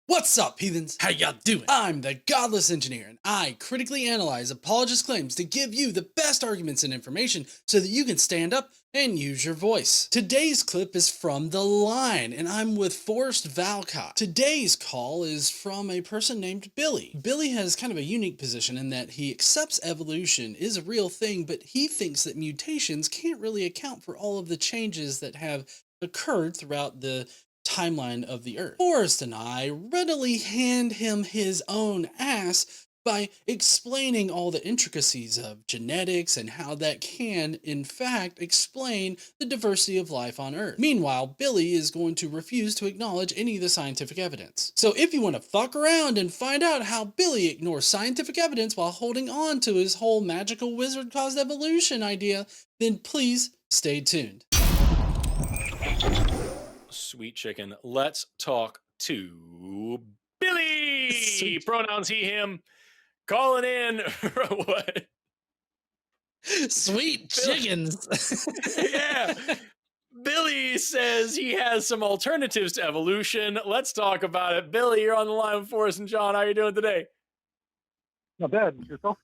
What's up, heathens? How y'all doing? I'm the Godless engineer, and I critically analyze apologist claims to give you the best arguments and information so that you can stand up and use your voice. Today's clip is from The Line, and I'm with Forrest Valcott. Today's call is from a person named Billy. Billy has kind of a unique position in that he accepts evolution is a real thing, but he thinks that mutations can't really account for all of the changes that have occurred throughout the timeline of the Earth. Forrest and I readily hand him his own ass by explaining all the intricacies of genetics and how that can, in fact, explain the diversity of life on Earth. Meanwhile, Billy is going to refuse to acknowledge any of the scientific evidence. So if you want to fuck around and find out how Billy ignores scientific evidence while holding on to his whole magical wizard caused evolution idea, then please stay tuned. Sweet chicken. Let's talk to Billy. Sweet. Pronouns he, him. Calling in. What? Sweet chickens. Yeah. Billy says he has some alternatives to evolution. Let's talk about it. Billy, you're on the line with Forrest and John. How are you doing today? Not bad. Yourself?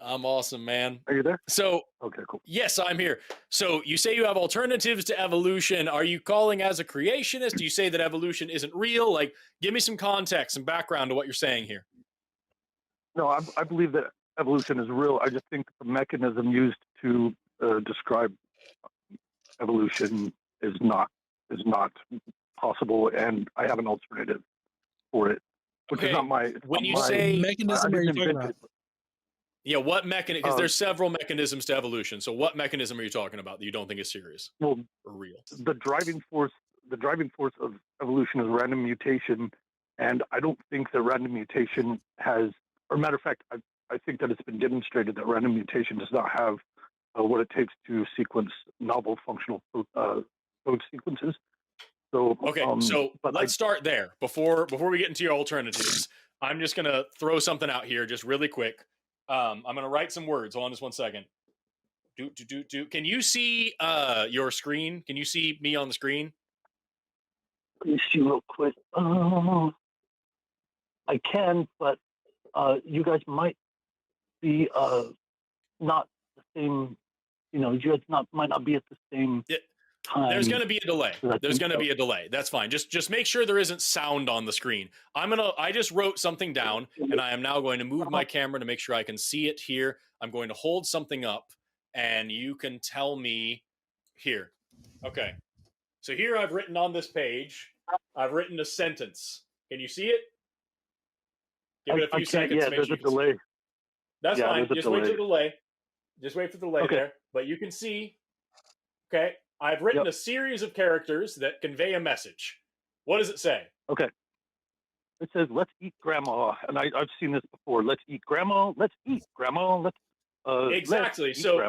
I'm awesome, man. Are you there? So, okay, cool. Yes, I'm here. So you say you have alternatives to evolution. Are you calling as a creationist? Do you say that evolution isn't real? Like, give me some context, some background to what you're saying here. No, I believe that evolution is real. I just think the mechanism used to describe evolution is not possible, and I have an alternative for it, which is not my. When you my, say mechanism, are you talking about? Yeah, what mechanism? Because there's several mechanisms to evolution. So what mechanism are you talking about that you don't think is serious well, or real? The driving force of evolution is random mutation, and I don't think that random mutation has, or matter of fact, I think that it's been demonstrated that random mutation does not have what it takes to sequence novel functional code sequences. So okay, but let's start there before we get into your alternatives. I'm just gonna throw something out here, just really quick. I'm going to write some words. Hold on just one second. Can you see your screen? Can you see me on the screen? Let me see real quick. I can, but you guys might be not the same. You know, you guys might not be at the same time. There's going to be a delay. There's going to be a delay. That's fine. Just make sure there isn't sound on the screen. I just wrote something down, and I am now going to move my camera to make sure I can see it here. I'm going to hold something up, and you can tell me here. Okay. So here I've written on this page, I've written a sentence. Can you see it? Give it a few seconds. Yeah, there's a delay. That's fine. Just wait for the delay. Just wait for the delay there. But you can see, okay, I've written a series of characters that convey a message. What does it say? Okay. It says, let's eat grandma. And I've seen this before. Let's eat grandma. Let's eat grandma. Exactly. So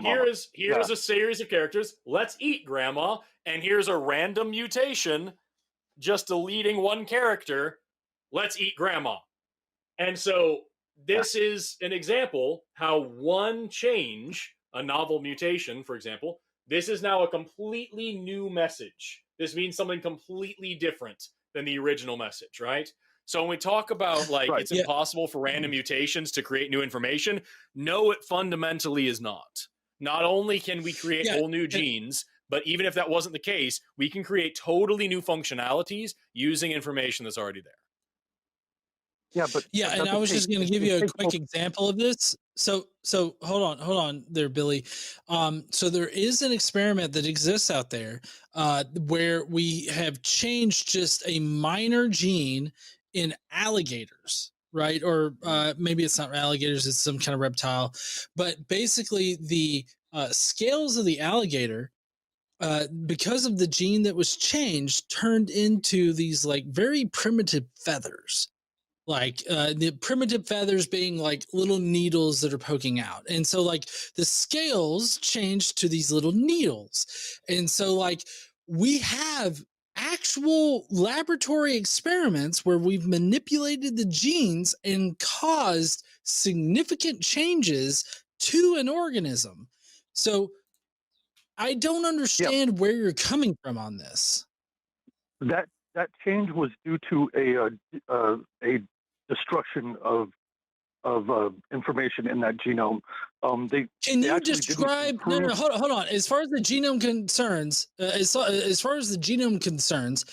here's a series of characters. Let's eat grandma. And here's a random mutation, just deleting one character. Let's eat grandma. And so this is an example how one change, a novel mutation, for example, this is now a completely new message. This means something completely different than the original message, right? So when we talk about it's impossible for random mutations to create new information, no, it fundamentally is not. Not only can we create whole new genes, but even if that wasn't the case, we can create totally new functionalities using information that's already there. Yeah, and I was just going to give you a quick example of this. So hold on there, Billy. So there is an experiment that exists out there where we have changed just a minor gene in alligators, right? Or maybe it's not alligators, it's some kind of reptile. But basically the scales of the alligator, because of the gene that was changed, turned into these like very primitive feathers. Like the primitive feathers being like little needles that are poking out. And so like the scales changed to these little needles. And so like we have actual laboratory experiments where we've manipulated the genes and caused significant changes to an organism. So I don't understand where you're coming from on this. That that change was due to a destruction of information in that genome. Can you describe? No, hold on. As far as the genome concerns, as far as the genome concerns,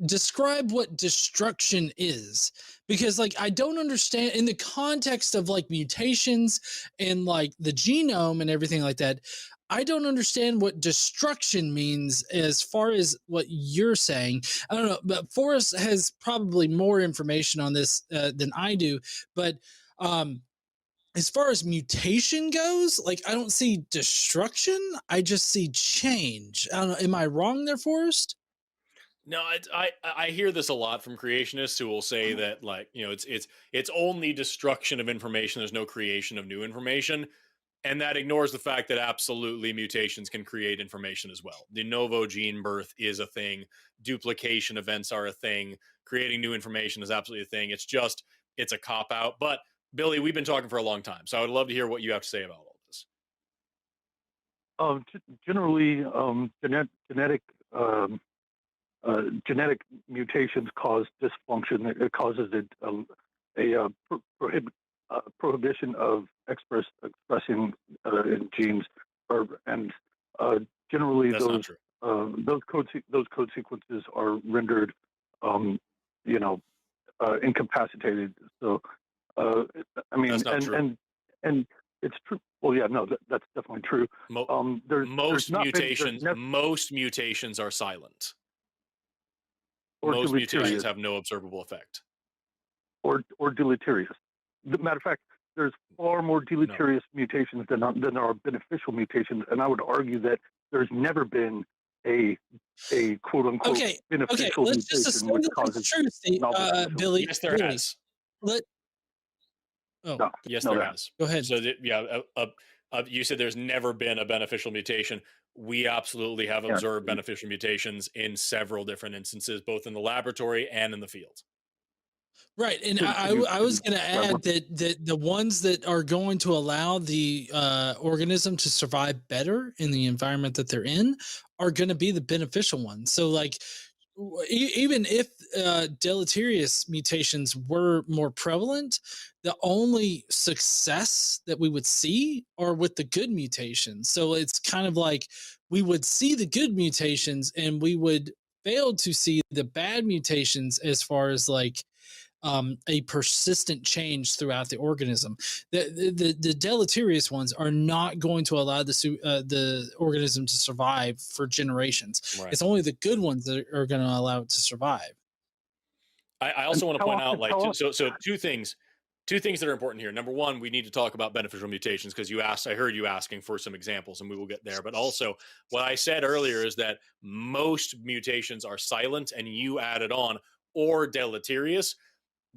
describe what destruction is, because like I don't understand in the context of like mutations and like the genome and everything like that. I don't understand what destruction means as far as what you're saying. I don't know, but Forrest has probably more information on this than I do. But as far as mutation goes, like I don't see destruction. I just see change. I don't know. Am I wrong there, Forrest? No, I hear this a lot from creationists who will say that, like, it's only destruction of information. There's no creation of new information. And that ignores the fact that absolutely mutations can create information as well. De novo gene birth is a thing. Duplication events are a thing. Creating new information is absolutely a thing. It's a cop out. But Billy, we've been talking for a long time, so I would love to hear what you have to say about all of this. Generally, genetic mutations cause dysfunction. It causes a prohibition of expressing genes, and generally That's those code sequences are rendered, incapacitated. So, I mean, that's not true. And it's true. Well, yeah, no, that's definitely true. Most mutations are silent. Most mutations have no observable effect. Or deleterious. Matter of fact, there's far more deleterious mutations than there are beneficial mutations, and I would argue that there's never been a quote unquote beneficial mutation which causes Billy. Yes, there has. Yes, there has. Go ahead. So you said there's never been a beneficial mutation. We absolutely have observed beneficial mutations in several different instances, both in the laboratory and in the field. Right, and I was going to add that the ones that are going to allow the organism to survive better in the environment that they're in are going to be the beneficial ones. So, like, even if deleterious mutations were more prevalent, the only success that we would see are with the good mutations. So it's kind of like we would see the good mutations and we would fail to see the bad mutations as far as like a persistent change throughout the organism. The deleterious ones are not going to allow the organism to survive for generations. Right. It's only the good ones that are going to allow it to survive. I also want to point out, like, so two things that are important here. Number one, we need to talk about beneficial mutations because I heard you asking for some examples, and we will get there. But also, what I said earlier is that most mutations are silent, and you added on or deleterious.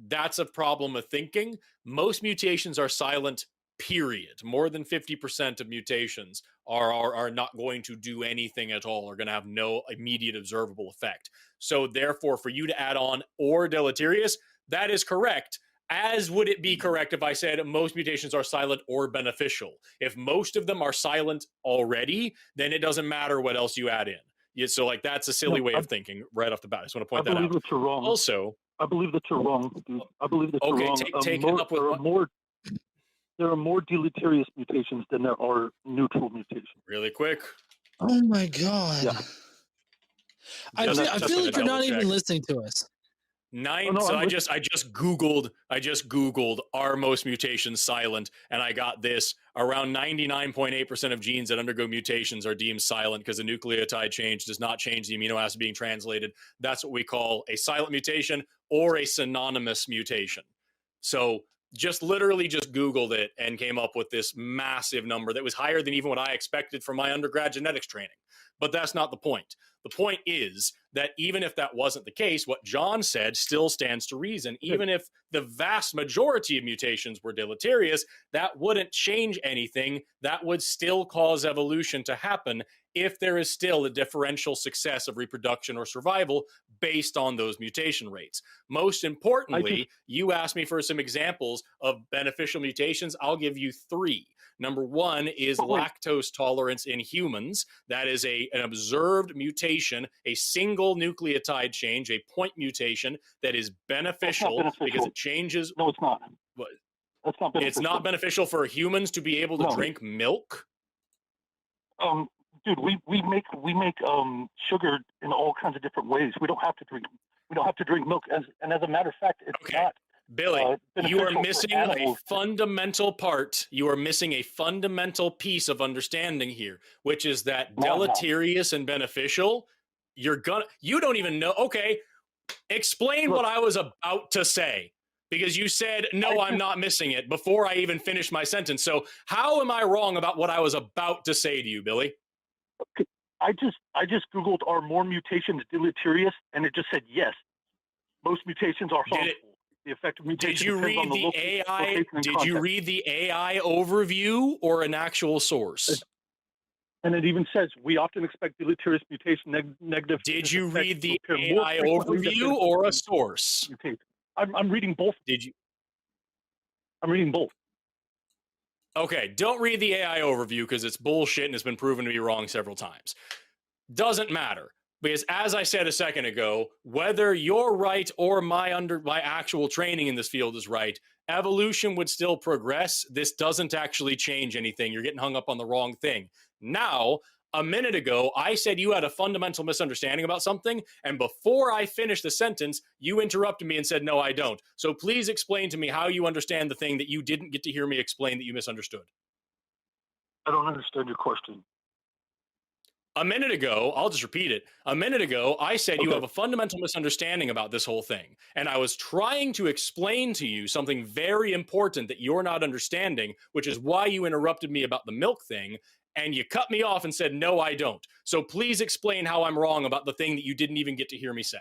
That's a problem of thinking. Most mutations are silent, period. More than 50% of mutations are not going to do anything at all, are going to have no immediate observable effect. So therefore, for you to add on or deleterious, that is correct. As would it be correct if I said most mutations are silent or beneficial? If most of them are silent already, then it doesn't matter what else you add in. Yeah, so like that's a silly way of thinking right off the bat. I just want to point that out. I believe that you're wrong. Also, I believe that you're wrong. I believe that you're wrong. Take it up with there are more deleterious mutations than there are neutral mutations. Really quick. Oh my God. Yeah. I feel like you're not even listening to us. I just Googled are most mutations silent, and I got this. Around 99.8% of genes that undergo mutations are deemed silent because the nucleotide change does not change the amino acid being translated. That's what we call a silent mutation or a synonymous mutation. So literally just Googled it and came up with this massive number that was higher than even what I expected from my undergrad genetics training. But that's not the point. The point is that even if that wasn't the case, what John said still stands to reason. Even if the vast majority of mutations were deleterious, that wouldn't change anything. That would still cause evolution to happen if there is still a differential success of reproduction or survival based on those mutation rates. Most importantly, you asked me for some examples of beneficial mutations. I'll give you 3. Number one is lactose tolerance in humans. That is a an observed mutation, a single nucleotide change, a point mutation that is beneficial because it changes. No, it's not. That's not beneficial. It's not beneficial for humans to be able to drink milk. Dude, we make sugar in all kinds of different ways. We don't have to drink milk. And as a matter of fact, it's not. Billy, you are missing a fundamental part. You are missing a fundamental piece of understanding here, which is that deleterious and beneficial. You don't even know. Okay, explain what I was about to say, because you said, no, I'm not missing it before I even finished my sentence. So how am I wrong about what I was about to say to you, Billy? I just Googled, are more mutations deleterious? And it just said yes. Most mutations are harmful. The effect of mutation did you read the AI? Did you read the AI overview or an actual source? And it even says we often expect deleterious mutation negative. Did you read the AI overview or a source? I'm reading both. Did you? I'm reading both. Okay, don't read the AI overview because it's bullshit and it's been proven to be wrong several times. Doesn't matter. Because as I said a second ago, whether you're right or my actual training in this field is right, evolution would still progress. This doesn't actually change anything. You're getting hung up on the wrong thing. Now, a minute ago, I said you had a fundamental misunderstanding about something, and before I finished the sentence, you interrupted me and said, no, I don't. So please explain to me how you understand the thing that you didn't get to hear me explain that you misunderstood. I don't understand your question. A minute ago, I'll just repeat it. A minute ago, I said you have a fundamental misunderstanding about this whole thing. And I was trying to explain to you something very important that you're not understanding, which is why you interrupted me about the milk thing. And you cut me off and said, no, I don't. So please explain how I'm wrong about the thing that you didn't even get to hear me say.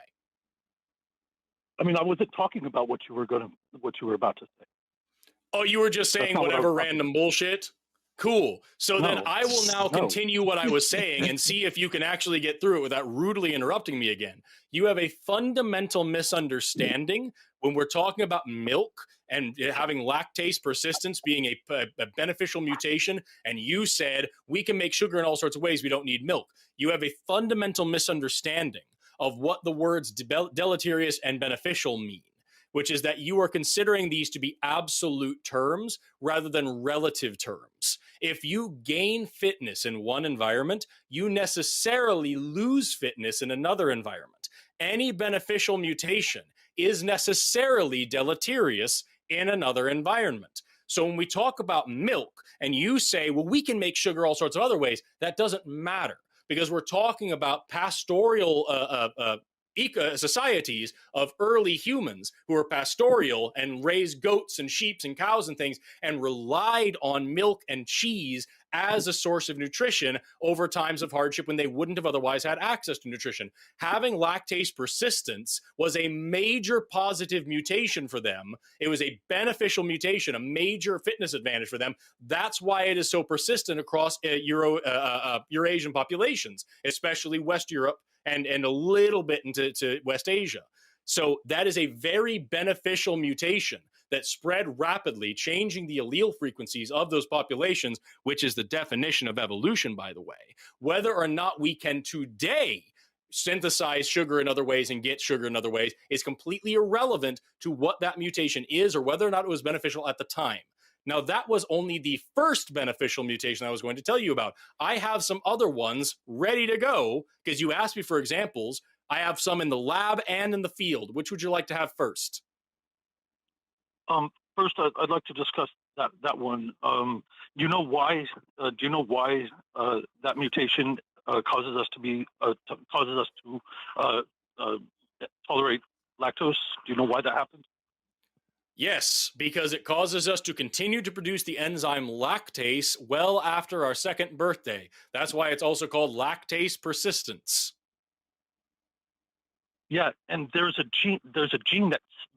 I mean, I wasn't talking about what you were about to say. Oh, you were just saying whatever random bullshit? Cool. So then I will now continue what I was saying and see if you can actually get through it without rudely interrupting me again. You have a fundamental misunderstanding when we're talking about milk and having lactase persistence being a beneficial mutation, and you said we can make sugar in all sorts of ways, we don't need milk. You have a fundamental misunderstanding of what the words deleterious and beneficial mean, which is that you are considering these to be absolute terms rather than relative terms. If you gain fitness in one environment, you necessarily lose fitness in another environment. Any beneficial mutation is necessarily deleterious in another environment. So when we talk about milk and you say, well, we can make sugar all sorts of other ways, that doesn't matter because we're talking about pastoral societies of early humans who were pastoral and raised goats and sheep and cows and things and relied on milk and cheese as a source of nutrition over times of hardship when they wouldn't have otherwise had access to nutrition. Having lactase persistence was a major positive mutation for them. It was a beneficial mutation, a major fitness advantage for them. That's why it is so persistent across Eurasian populations, especially West Europe and a little bit into West Asia. So that is a very beneficial mutation that spread rapidly, changing the allele frequencies of those populations, which is the definition of evolution, by the way. Whether or not we can today synthesize sugar in other ways and get sugar in other ways is completely irrelevant to what that mutation is or whether or not it was beneficial at the time. Now, that was only the first beneficial mutation I was going to tell you about. I have some other ones ready to go because you asked me for examples. I have some in the lab and in the field. Which would you like to have first? First, I'd like to discuss that one. Do you know why? That mutation causes us to tolerate lactose? Do you know why that happens? Yes, because it causes us to continue to produce the enzyme lactase well after our second birthday. That's why it's also called lactase persistence. Yeah, and there's a gene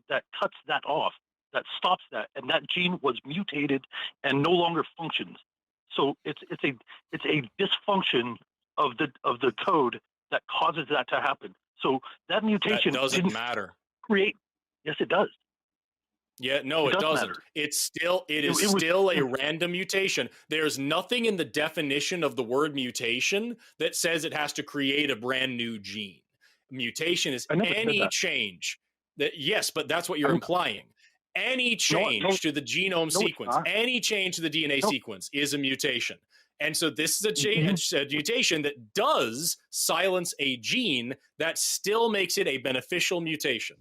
that cuts that off, that stops that, and that gene was mutated and no longer functions. So it's a dysfunction of the code that causes that to happen. So that mutation doesn't matter. Yes, it does. Yeah, no, it doesn't. Matter. It is still a random mutation. There's nothing in the definition of the word mutation that says it has to create a brand new gene. Mutation is any change that, yes, but that's what you're implying. Any change to the genome sequence, any change to the DNA sequence is a mutation. And so this is a mutation that does silence a gene that still makes it a beneficial mutation.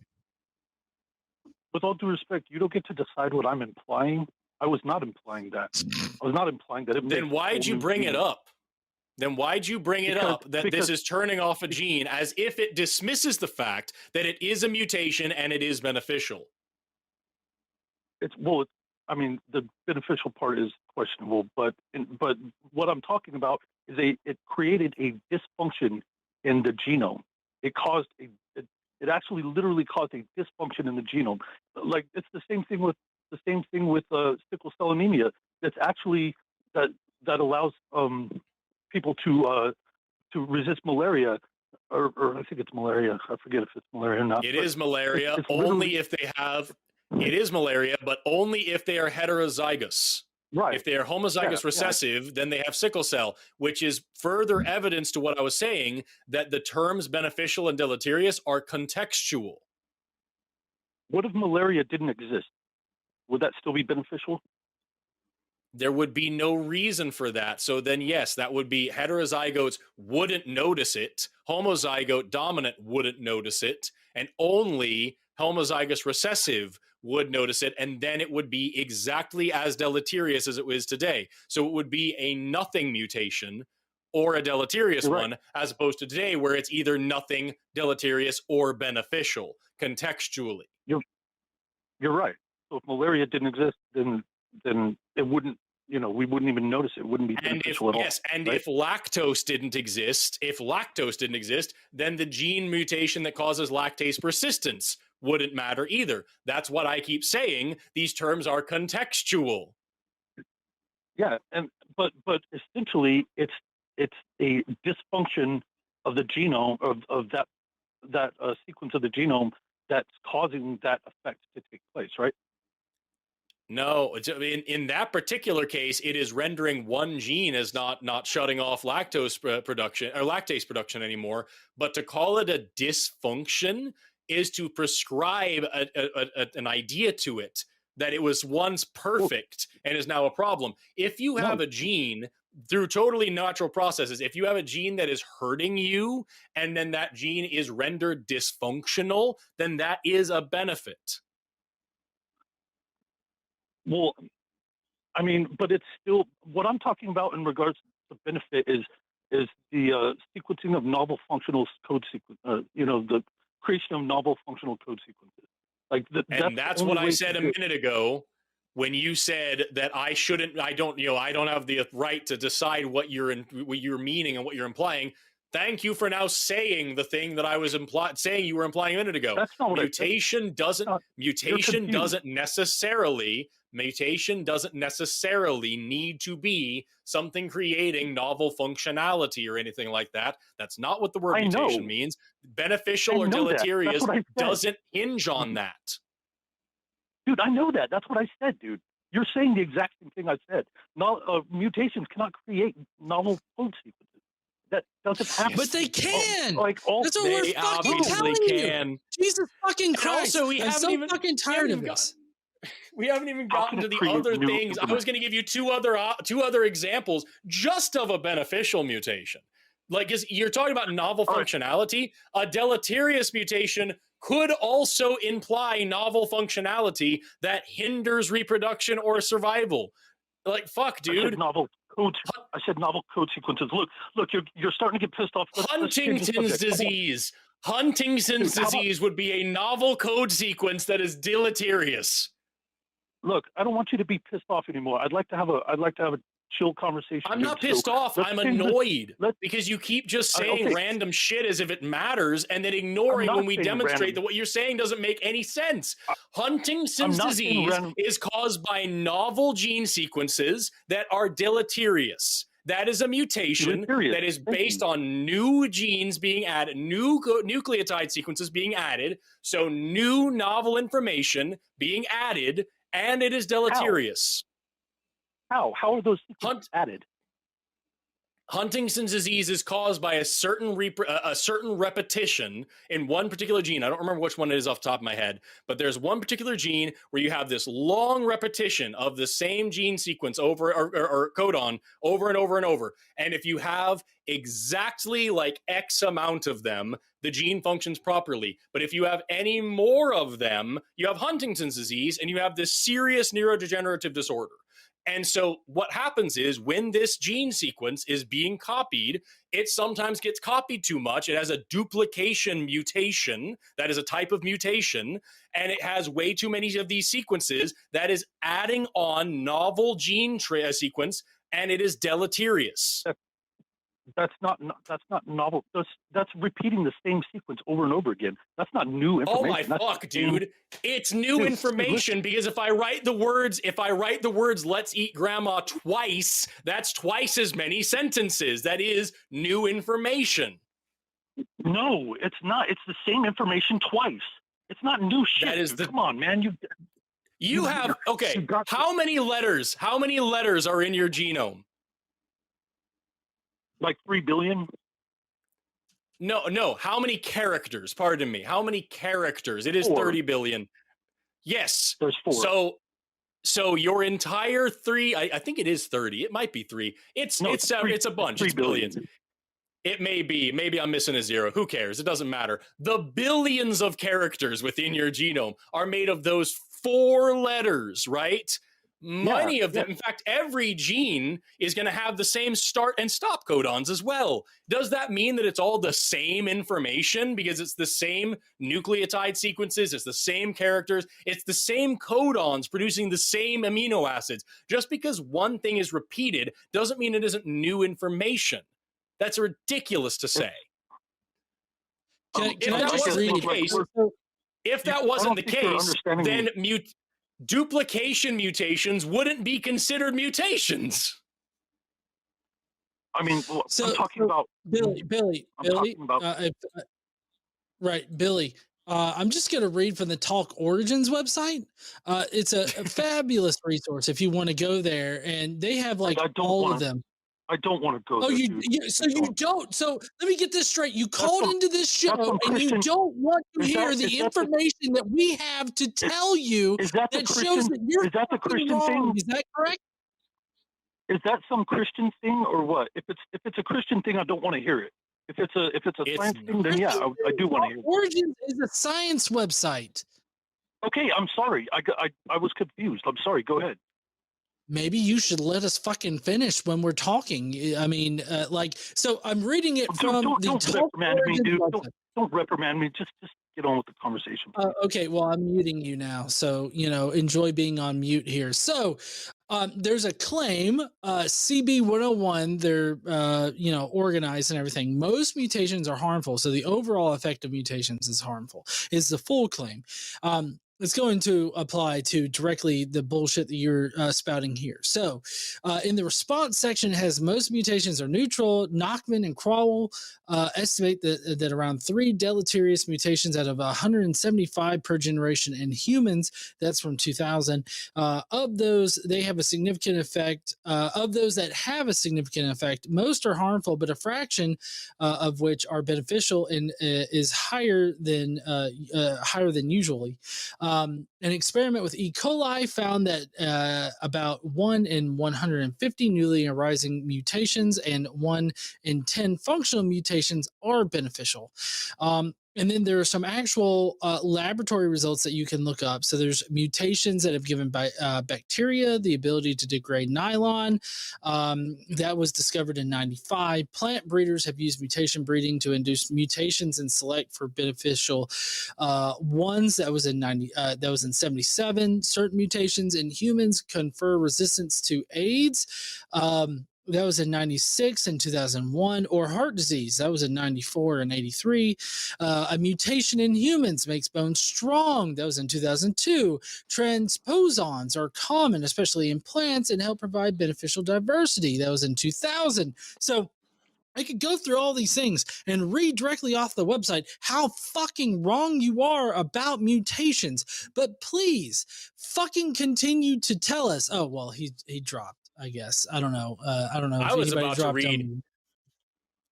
With all due respect, you don't get to decide what I'm implying. I was not implying that. I was not implying that. Then why'd you bring it up? Then why'd you bring it up that this is turning off a gene as if it dismisses the fact that it is a mutation and it is beneficial? I mean, the beneficial part is questionable, but what I'm talking about is it created a dysfunction in the genome. It caused it actually literally caused a dysfunction in the genome. Like it's the same thing with sickle cell anemia. That's actually that allows people to resist malaria, or I think it's malaria. I forget if it's malaria or not. It is malaria only if they have. It is malaria, but only if they are heterozygous. Right. If they are homozygous recessive, then they have sickle cell, which is further evidence to what I was saying, that the terms beneficial and deleterious are contextual. What if malaria didn't exist? Would that still be beneficial? There would be no reason for that. So then, yes, that would be heterozygotes wouldn't notice it. Homozygote dominant wouldn't notice it. And only homozygous recessive would notice it, and then it would be exactly as deleterious as it is today. So it would be a nothing mutation or a deleterious one, as opposed to today where it's either nothing, deleterious, or beneficial contextually. You're right. So if malaria didn't exist, then it wouldn't, we wouldn't even notice it. It wouldn't be beneficial at all. Yes, and if lactose didn't exist, then the gene mutation that causes lactase persistence wouldn't matter either. That's what I keep saying. These terms are contextual. Yeah, but essentially it's a dysfunction of the genome of that sequence of the genome that's causing that effect to take place, right? No, in that particular case, it is rendering one gene as not shutting off lactase production anymore. But to call it a dysfunction is to prescribe an idea to it that it was once perfect and is now a problem. If you have a gene through totally natural processes, if you have a gene that is hurting you and then that gene is rendered dysfunctional, then that is a benefit. Well, I mean, but it's still what I'm talking about in regards to benefit is the sequencing of novel functional code sequence. The creation of novel functional code sequences. That's what I said a minute ago when you said that I don't have the right to decide what you're meaning and what you're implying. Thank you for now saying the thing that I was saying you were implying a minute ago. That's not what mutation doesn't necessarily need to be something creating novel functionality or anything like that. That's not what the word mutation means. Beneficial or deleterious doesn't hinge on that. Dude, I know that. That's what I said, dude. You're saying the exact same thing I said. Mutations cannot create novel code sequences. That doesn't happen. But they can. That's what we're fucking telling you. Jesus fucking Christ! Also, I'm so fucking tired of this. We haven't even gotten to the other things. I was going to give you two other examples just of a beneficial mutation. Like, you're talking about novel functionality. A deleterious mutation could also imply novel functionality that hinders reproduction or survival. Like, fuck, dude. I said novel code sequences. Look, you're starting to get pissed off. Huntington's disease. Huntington's disease would be a novel code sequence that is deleterious. Look, I don't want you to be pissed off anymore. I'd like to have a chill conversation. I'm not pissed off. I'm annoyed because you keep just saying random shit as if it matters and then ignoring when we demonstrate that what you're saying doesn't make any sense. Huntington's disease is caused by novel gene sequences that are deleterious. That is a mutation that is based on new genes being added, new nucleotide sequences being added, so new novel information being added, and it is deleterious. How are those sequences added? Huntington's disease is caused by a certain repetition in one particular gene. I don't remember which one it is off the top of my head, but there's one particular gene where you have this long repetition of the same gene sequence over or codon over and over and over. And if you have exactly like X amount of them, the gene functions properly. But if you have any more of them, you have Huntington's disease and you have this serious neurodegenerative disorder. And so what happens is when this gene sequence is being copied, it sometimes gets copied too much. It has a duplication mutation. That is a type of mutation. And it has way too many of these sequences that is adding on novel gene sequence, and it is deleterious. That's not novel. That's repeating the same sequence over and over again. That's not new information. Oh my fuck, dude! It's new information because if I write the words, "Let's eat grandma" twice, that's twice as many sentences. That is new information. No, it's not. It's the same information twice. It's not new shit. That is come on, man. You have okay. How many letters? How many letters are in your genome? Like 3 billion? No. How many characters? Pardon me. How many characters? It is 4. 30 billion. Yes. There's 4. So your entire 3, I think it is 30. It might be 3. It's a bunch. It's billions. It may be. Maybe I'm missing a 0. Who cares? It doesn't matter. The billions of characters within your genome are made of those 4 letters, right? Many of them, in fact, every gene is going to have the same start and stop codons as well. Does that mean that it's all the same information because it's the same nucleotide sequences, it's the same characters, it's the same codons producing the same amino acids? Just because one thing is repeated doesn't mean it isn't new information. That's ridiculous to say. If that wasn't the case, then duplication mutations wouldn't be considered mutations. I mean, I'm talking about Billy. Right, Billy. I'm just going to read from the Talk Origins website. It's a fabulous resource if you want to go there, and they have all of them. I don't want to go. Oh, you don't. So let me get this straight. You called into this show and you don't want to hear the information that we have to tell you that shows that you're the Christian wrong. thing? Is that correct? Is that some Christian thing or what? If it's a Christian thing, I don't want to hear it. If it's a science thing, then yeah, I do want to hear it. Origins is a science website. Okay, I'm sorry. I was confused. I'm sorry. Go ahead. Maybe you should let us fucking finish when we're talking. I mean, so I'm reading it from don't reprimand me, dude. Don't reprimand me. Just get on with the conversation. Okay, well, I'm muting you now, so enjoy being on mute here. So, there's a claim, CB 101. They're organized and everything. Most mutations are harmful, so the overall effect of mutations is harmful. Is the full claim. It's going to apply to directly the bullshit that you're spouting here. So in the response section, it has most mutations are neutral. Nachman and Crowell estimate that around 3 deleterious mutations out of 175 per generation in humans, that's from 2000, of those, they have a significant effect. Of those that have a significant effect, most are harmful, but a fraction of which are beneficial and is higher than usually. An experiment with E. coli found that about 1 in 150 newly arising mutations and 1 in 10 functional mutations are beneficial. And then there are some actual laboratory results that you can look up. So there's mutations that have given bacteria the ability to degrade nylon. That was discovered in 95. Plant breeders have used mutation breeding to induce mutations and select for beneficial ones. That was in 77. Certain mutations in humans confer resistance to AIDS. That was in 96 and 2001. Or heart disease. That was in 94 and 83. A mutation in humans makes bones strong. That was in 2002. Transposons are common, especially in plants, and help provide beneficial diversity. That was in 2000. So I could go through all these things and read directly off the website how fucking wrong you are about mutations. But please fucking continue to tell us. Oh, well, he dropped. I guess. I don't know. I don't know. I was about to read.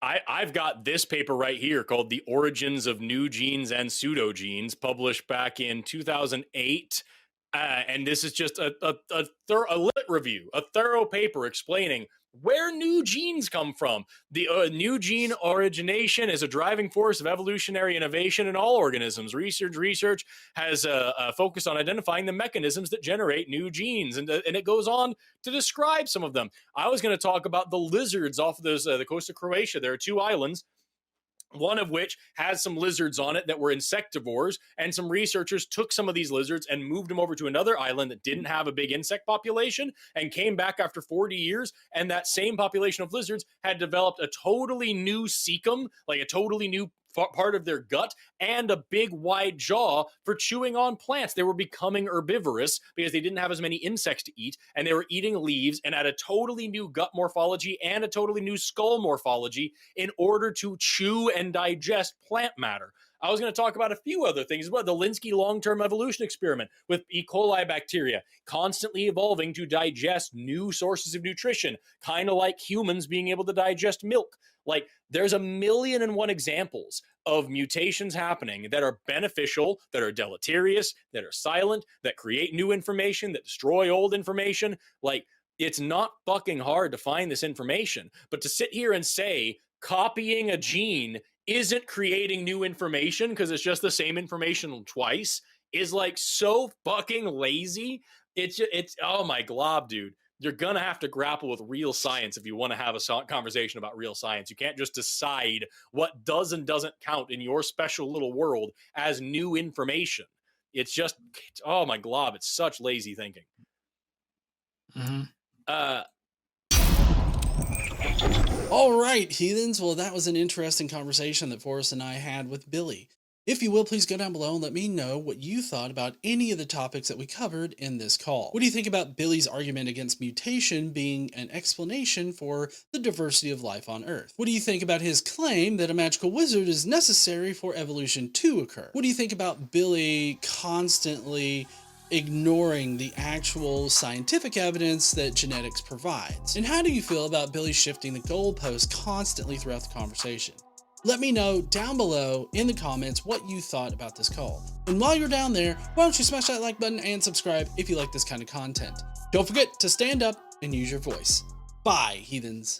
I've got this paper right here called The Origins of New Genes and Pseudogenes, published back in 2008. And this is just a lit review, a thorough paper explaining where new genes come from. The new gene origination is a driving force of evolutionary innovation in all organisms. Research has focused on identifying the mechanisms that generate new genes, and it goes on to describe some of them. I was going to talk about the lizards off of the coast of Croatia. There are 2 islands, one of which has some lizards on it that were insectivores, and some researchers took some of these lizards and moved them over to another island that didn't have a big insect population, and came back after 40 years, and that same population of lizards had developed a totally new cecum, like a totally new part of their gut, and a big wide jaw for chewing on plants. They were becoming herbivorous because they didn't have as many insects to eat, and they were eating leaves, and had a totally new gut morphology and a totally new skull morphology in order to chew and digest plant matter. I was going to talk about a few other things as well. The Linsky long-term evolution experiment with E. coli bacteria constantly evolving to digest new sources of nutrition, kind of like humans being able to digest milk. Like, there's 1,000,001 examples of mutations happening that are beneficial, that are deleterious, that are silent, that create new information, that destroy old information. Like, it's not fucking hard to find this information. But to sit here and say copying a gene isn't creating new information because it's just the same information twice is like so fucking lazy. It's oh my glob, dude. You're going to have to grapple with real science if you want to have a conversation about real science. You can't just decide what does and doesn't count in your special little world as new information. It's just, oh my glob, it's such lazy thinking. Mm-hmm. All right, heathens. Well, that was an interesting conversation that Forrest and I had with Billy. If you will, please go down below and let me know what you thought about any of the topics that we covered in this call. What do you think about Billy's argument against mutation being an explanation for the diversity of life on Earth? What do you think about his claim that a magical wizard is necessary for evolution to occur? What do you think about Billy constantly ignoring the actual scientific evidence that genetics provides? And how do you feel about Billy shifting the goalposts constantly throughout the conversation? Let me know down below in the comments what you thought about this call. And while you're down there, why don't you smash that like button and subscribe if you like this kind of content. Don't forget to stand up and use your voice. Bye, heathens.